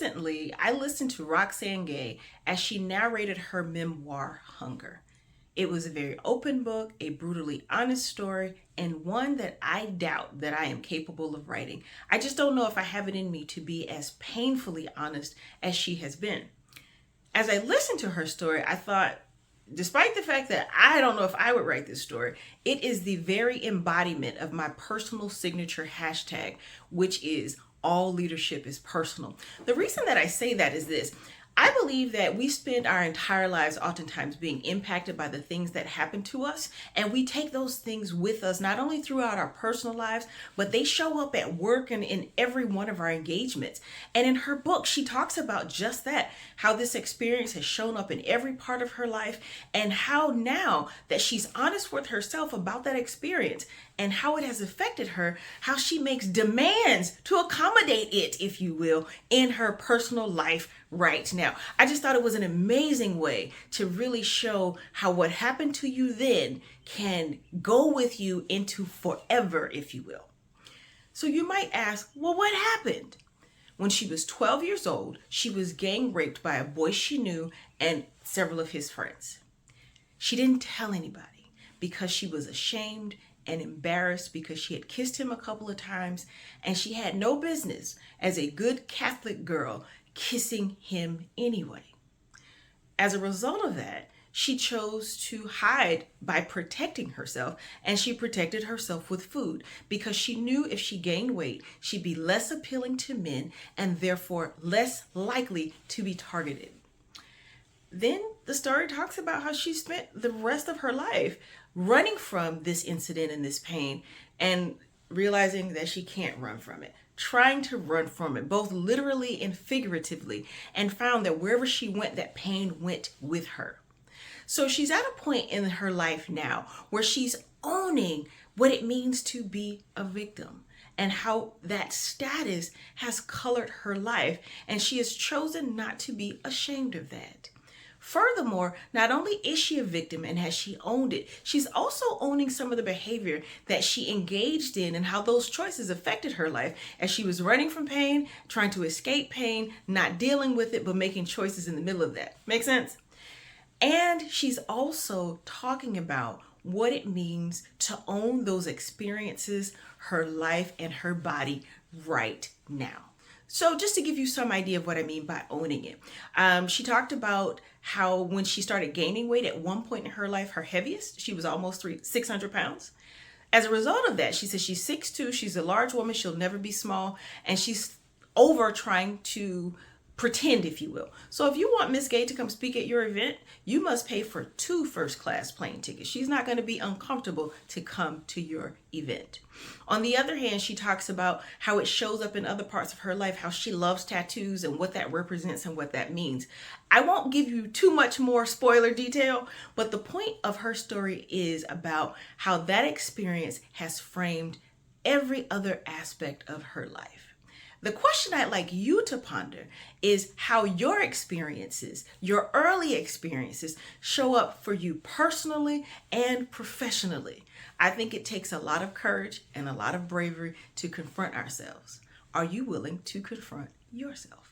Recently, I listened to Roxane Gay as she narrated her memoir, Hunger. It was a very open book, a brutally honest story, and one that I doubt that I am capable of writing. I just don't know if I have it in me to be as painfully honest as she has been. As I listened to her story, I thought, despite the fact that I don't know if I would write this story, it is the very embodiment of my personal signature hashtag, which is all leadership is personal. The reason that I say that is this. I believe that we spend our entire lives oftentimes being impacted by the things that happen to us, and we take those things with us not only throughout our personal lives, but they show up at work and in every one of our engagements. And in her book, she talks about just that, how this experience has shown up in every part of her life, and how now that she's honest with herself about that experience and how it has affected her, how she makes demands to accommodate it, if you will, in her personal life right now. I just thought it was an amazing way to really show how what happened to you then can go with you into forever, if you will. So you might ask, well, what happened? When she was 12 years old, she was gang raped by a boy she knew and several of his friends. She didn't tell anybody because she was ashamed and embarrassed because she had kissed him a couple of times, and she had no business, as a good Catholic girl, kissing him anyway. As a result of that, she chose to hide by protecting herself, and she protected herself with food because she knew if she gained weight, she'd be less appealing to men and therefore less likely to be targeted. Then the story talks about how she spent the rest of her life running from this incident and this pain and realizing that she can't run from it, trying to run from it, both literally and figuratively, and found that wherever she went, that pain went with her. So she's at a point in her life now where she's owning what it means to be a victim and how that status has colored her life, and she has chosen not to be ashamed of that. Furthermore, not only is she a victim and has she owned it, she's also owning some of the behavior that she engaged in and how those choices affected her life as she was running from pain, trying to escape pain, not dealing with it, but making choices in the middle of that. Make sense? And she's also talking about what it means to own those experiences, her life, and her body right now. So just to give you some idea of what I mean by owning it, she talked about how when she started gaining weight at one point in her life, her heaviest, she was almost 600 pounds. As a result of that, she says she's 6'2", she's a large woman, she'll never be small, and she's over trying to pretend, if you will. So if you want Miss Gay to come speak at your event, you must pay for 2 first-class plane tickets. She's not going to be uncomfortable to come to your event. On the other hand, she talks about how it shows up in other parts of her life, how she loves tattoos and what that represents and what that means. I won't give you too much more spoiler detail, but the point of her story is about how that experience has framed every other aspect of her life. The question I'd like you to ponder is how your experiences, your early experiences, show up for you personally and professionally. I think it takes a lot of courage and a lot of bravery to confront ourselves. Are you willing to confront yourself?